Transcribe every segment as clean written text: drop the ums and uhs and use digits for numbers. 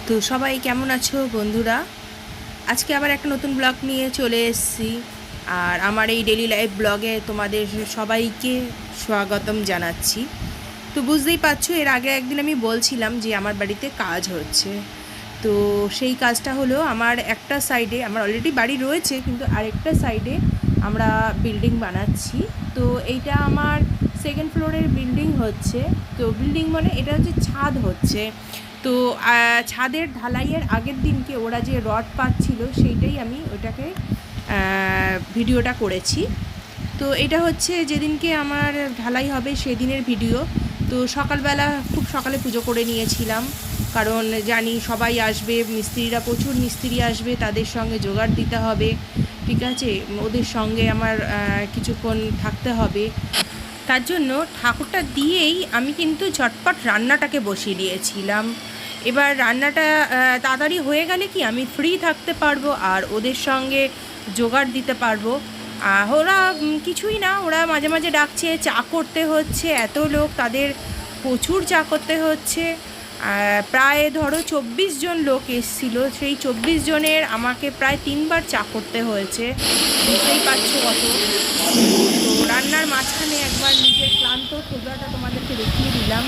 তো সবাই কেমন আছো বন্ধুরা? আজকে আবার একটা নতুন ব্লগ নিয়ে চলে এসেছি। আর আমার এই ডেইলি লাইফ ব্লগে তোমাদের সবাইকে স্বাগতম জানাচ্ছি। তো বুঝতেই পারছো, এর আগে একদিন আমি বলছিলাম যে আমার বাড়িতে কাজ হচ্ছে। তো সেই কাজটা হলো, আমার একটা সাইডে আমার অলরেডি বাড়ি রয়েছে, কিন্তু আরেকটা সাইডে আমরা বিল্ডিং বানাচ্ছি। তো এইটা আমার সেকেন্ড ফ্লোরের বিল্ডিং হচ্ছে। তো বিল্ডিং মানে এটা হচ্ছে ছাদ হচ্ছে। তো ছাদের ঢালাইয়ের আগের দিনকে ওরা যে রড পাচ্ছিল সেইটাই আমি ওটাকে ভিডিওটা করেছি। তো এটা হচ্ছে যেদিনকে আমার ঢালাই হবে সেদিনের ভিডিও। তো সকালবেলা খুব সকালে পুজো করে নিয়েছিলাম, কারণ জানি সবাই আসবে, মিস্ত্রিরা প্রচুর মিস্ত্রি আসবে, তাদের সঙ্গে জোগাড় দিতে হবে, ঠিক আছে, ওদের সঙ্গে আমার কিছুক্ষণ থাকতে হবে। তার জন্য ঠাকুরটা দিয়েই আমি কিন্তু ঝটপট রান্নাটাকে বসিয়ে দিয়েছিলাম। এবার রান্নাটা তাড়াতাড়ি হয়ে গেলে কি আমি ফ্রি থাকতে পারবো আর ওদের সঙ্গে জোগাড় দিতে পারবো। ওরা কিছুই না, ওরা মাঝে মাঝে ডাকছে, চা করতে হচ্ছে, এত লোক তাদের প্রচুর চা করতে হচ্ছে। প্রায় ধরো 24 জন লোক এসেছিলো, সেই 24 জনের আমাকে প্রায় 3বার চা করতে হয়েছে, বুঝতেই পারছো কত। তো রান্নার মাঝখানে একবার নিজের ক্লান্ত সোজাটা তোমাদেরকে দেখিয়ে দিলাম।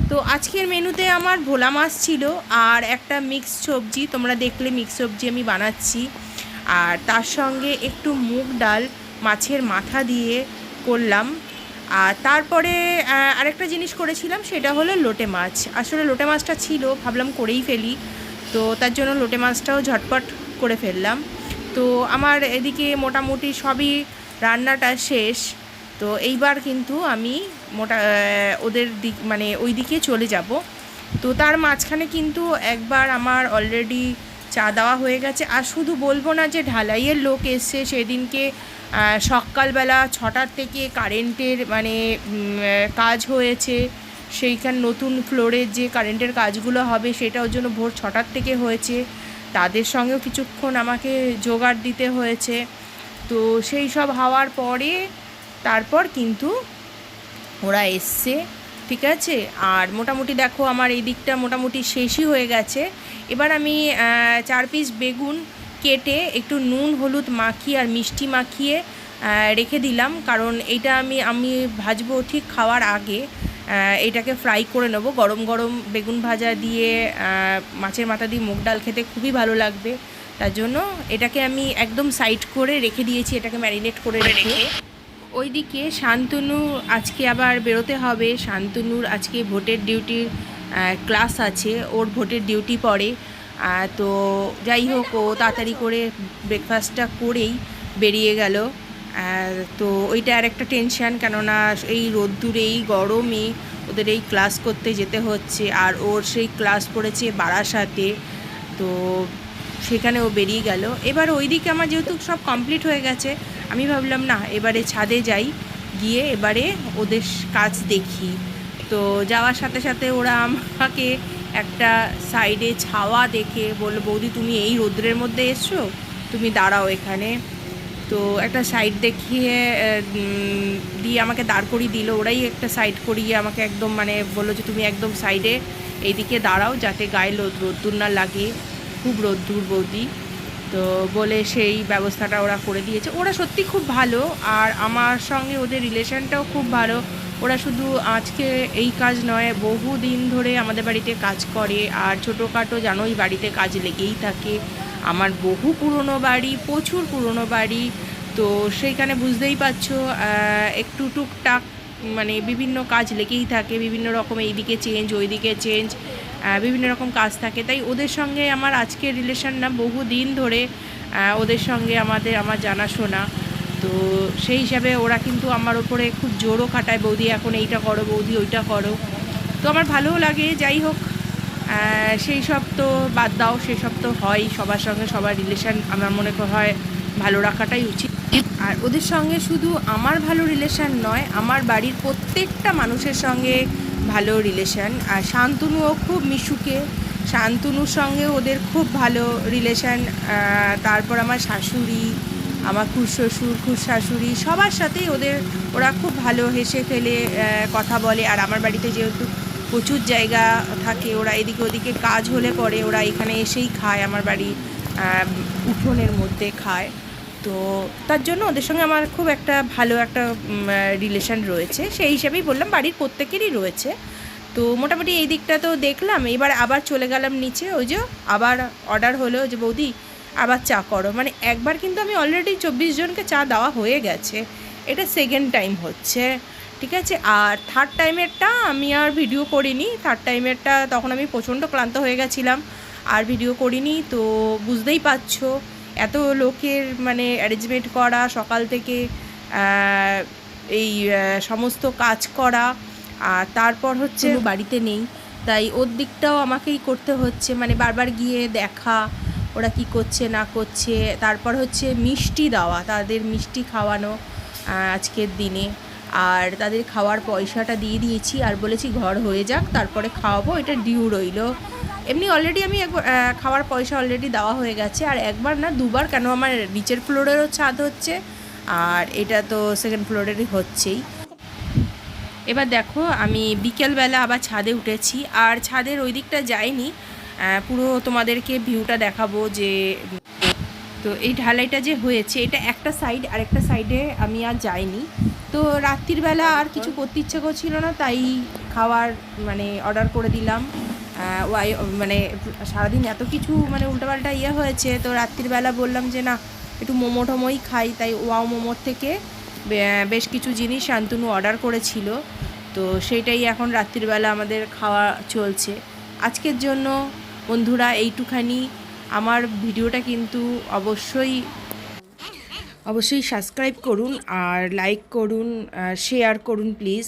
তো আজকের মেনুতে আমার ভোলা মাছ ছিল আর একটা মিক্স সবজি, তোমরা দেখলে মিক্স সবজি আমি বানাচ্ছি। আর তার সঙ্গে একটু মুগ ডাল মাছের মাথা দিয়ে করলাম। আর তারপরে আরেকটা জিনিস করেছিলাম, সেটা হলো লোটে মাছ। আসলে লোটে মাছটা ছিল, ভাবলাম করেই ফেলি, তো তার জন্য লোটে মাছটাও ঝটপট করে ফেললাম। তো আমার এদিকে মোটামুটি সবই রান্নাটা শেষ। তো এইবার কিন্তু আমি ওদের দিক মানে ওই দিকে চলে যাব। তো তার মাঝখানে কিন্তু একবার আমার অলরেডি চা দেওয়া হয়ে গেছে। আর শুধু বলবো না যে ঢালাইয়ের লোক এসছে, সেদিনকে সকালবেলা 6টার থেকে কারেন্টের মানে কাজ হয়েছে। সেইখান নতুন ফ্লোরের যে কারেন্টের কাজগুলো হবে সেটা ওর জন্য ভোর 6টার থেকে হয়েছে। তাদের সঙ্গেও কিছুক্ষণ আমাকে জোগাড় দিতে হয়েছে। তো সেই সব হওয়ার পরে তারপর কিন্তু ওরা এসছে, ঠিক আছে। আর মোটামুটি দেখো আমার এই দিকটা মোটামুটি শেষই হয়ে গেছে। এবার আমি 4 পিস বেগুন কেটে একটু নুন হলুদ মাখিয়ে আর মিষ্টি মাখিয়ে রেখে দিলাম, কারণ এইটা আমি ভাজবো ঠিক খাওয়ার আগে। এটাকে ফ্রাই করে নেব, গরম গরম বেগুন ভাজা দিয়ে মাছের মাথা দিয়ে মুগ ডাল খেতে খুবই ভালো লাগবে। তার জন্য এটাকে আমি একদম সাইড করে রেখে দিয়েছি, এটাকে ম্যারিনেট করে রেখে। ওইদিকে শান্তনু আজকে আবার বেরোতে হবে। শান্তনুর আজকে ভোটের ডিউটির ক্লাস আছে, ওর ভোটের ডিউটি পড়ে। তো যাই হোক, ও তাড়াতাড়ি করে ব্রেকফাস্টটা করেই বেরিয়ে গেল। তো ওইটা আর একটা টেনশান, কেননা এই রোদ্দুরে এই গরমে ওদের এই ক্লাস করতে যেতে হচ্ছে। আর ওর সেই ক্লাস পড়েছে বারাসাতে, তো সেখানে ও বেরিয়ে গেল। এবার ওইদিকে আমার যেহেতু সব কমপ্লিট হয়ে গেছে, আমি ভাবলাম না এবারে ছাদে যাই, গিয়ে এবারে ওদের কাজ দেখি। তো যাওয়ার সাথে সাথে ওরা আমাকে একটা সাইডে ছাওয়া দেখে বললো, বৌদি তুমি এই রোদ্রের মধ্যে এসছো, তুমি দাঁড়াও এখানে। তো একটা সাইড দেখিয়ে দিয়ে আমাকে দাঁড় করিয়ে দিল। ওরাই একটা সাইড করিয়ে আমাকে একদম মানে বললো যে তুমি একদম সাইডে এইদিকে দাঁড়াও, যাতে গায়ে রোদ্দুর না লাগে, খুব রোদ্দুর বৌদি। তো বলে সেই ব্যবস্থাটা ওরা করে দিয়েছে। ওরা সত্যি খুব ভালো, আর আমার সঙ্গে ওদের রিলেশনটাও খুব ভালো। ওরা শুধু আজকে এই কাজ নয়, বহু দিন ধরে আমাদের বাড়িতে কাজ করে। আর ছোটোখাটো জানোই বাড়িতে কাজ লেগেই থাকে। আমার বহু পুরনো বাড়ি, প্রচুর পুরনো বাড়ি। তো সেইখানে বুঝতেই পারছো একটু টুকটাক মানে বিভিন্ন কাজ লেগেই থাকে, বিভিন্ন রকম এইদিকে চেঞ্জ ওইদিকে চেঞ্জ, বিভিন্ন রকম কাজ থাকে। তাই ওদের সঙ্গে আমার আজকের রিলেশন না, বহু দিন ধরে ওদের সঙ্গে আমার জানাশোনা। তো সেই হিসাবে ওরা কিন্তু আমার ওপরে খুব জোরও খাটায়, বৌদি এখন এইটা করো, বৌদি ওইটা করো। তো আমার ভালোও লাগে। যাই হোক, সেই সব তো বাদ দাও, সেসব তো হয়, সবার সঙ্গে সবার রিলেশান আমার মনে হয় ভালো রাখাটাই উচিত। আর ওদের সঙ্গে শুধু আমার ভালো রিলেশান নয়, আমার বাড়ির প্রত্যেকটা মানুষের সঙ্গে ভালো রিলেশান। আর শান্তনুও খুব মিশুকে, শান্তনুর সঙ্গে ওদের খুব ভালো রিলেশান। তারপর আমার শাশুড়ি, আমার খুড়শ্বশুর, খুড়শাশুড়ি, সবার সাথেই ওরা খুব ভালো হেসে ফেলে কথা বলে। আর আমার বাড়িতে যেহেতু প্রচুর জায়গা থাকে, ওরা এদিকে ওদিকে কাজ হলে পরে ওরা এখানে এসেই খায়, আমার বাড়ি উঠোনের মধ্যে খায়। তো তার জন্য ওদের সঙ্গে আমার খুব একটা ভালো একটা রিলেশান রয়েছে, সেই হিসেবেই বললাম, বাড়ির প্রত্যেকেরই রয়েছে। তো মোটামুটি এই দিকটা তো দেখলাম, এবার আবার চলে গেলাম নিচে। ওই যে আবার অর্ডার হলো যে বৌদি আবার চা করো, মানে একবার কিন্তু আমি অলরেডি 24 জনকে চা দেওয়া হয়ে গেছে, এটা সেকেন্ড টাইম হচ্ছে, ঠিক আছে। আর থার্ড টাইমেরটা আমি আর ভিডিও করিনি, থার্ড টাইমেরটা তখন আমি প্রচণ্ড ক্লান্ত হয়ে গেছিলাম, আর ভিডিও করিনি। তো বুঝতেই পারছো এত লোকের মানে অ্যারেঞ্জমেন্ট করা, সকাল থেকে এই সমস্ত কাজ করা, আর তারপর হচ্ছে বাড়িতে নেই, তাই ওর দিকটাও আমাকেই করতে হচ্ছে, মানে বারবার গিয়ে দেখা ওরা কি করছে না করছে। তারপর হচ্ছে মিষ্টি দেওয়া, তাদের মিষ্টি খাওয়ানো আজকের দিনে, আর তাদের খাওয়ার পয়সাটা দিয়ে দিয়েছি, আর বলেছি ঘর হয়ে যাক তারপরে খাওয়াবো, এটা ডিউ রইল। এমনি অলরেডি আমি একবার খাওয়ার পয়সা অলরেডি দেওয়া হয়ে গেছে, আর একবার না দুবার, কেন আমার নিচের ফ্লোরেরও ছাদ হচ্ছে, আর এটা তো সেকেন্ড ফ্লোরেরই হচ্ছেই। এবার দেখো আমি বিকেলবেলা আবার ছাদে উঠেছি, আর ছাদের ওই দিকটা যাইনি, পুরো তোমাদেরকে ভিউটা দেখাবো। যে তো এই ঢালাইটা যে হয়েছে এটা একটা সাইড, আর একটা সাইডে আমি আর যাইনি। তো রাত্রির বেলা আর কিছু করতে ইচ্ছে করছিল না, তাই খাওয়ার মানে অর্ডার করে দিলাম। মানে সারাদিন এত কিছু মানে উল্টোপাল্টা ইয়ে হয়েছে, তো রাত্রির বেলা বললাম যে না একটু মোমো টোমোই খাই, তাই ওয়াও মোমোর থেকে বেশ কিছু জিনিস শান্তনু অর্ডার করেছিল, তো সেইটাই এখন রাত্রিবেলা আমাদের খাওয়া চলছে। আজকের জন্য বন্ধুরা এইটুখানি। আমার ভিডিওটা কিন্তু অবশ্যই সাবস্ক্রাইব করুন, আর লাইক করুন, শেয়ার করুন প্লিজ,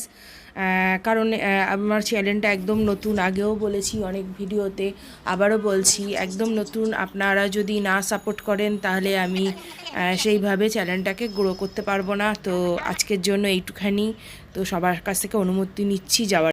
কারণ আমার চ্যানেলটা একদম নতুন, আগেও বলেছি অনেক ভিডিওতে, আবারও বলছি একদম নতুন। আপনারা যদি না সাপোর্ট করেন তাহলে আমি সেইভাবে চ্যানেলটাকে গ্রো করতে পারবো না। তো আজকের জন্য এইটুখানি, তো সবার কাছ থেকে অনুমতি নিচ্ছি যাওয়ার।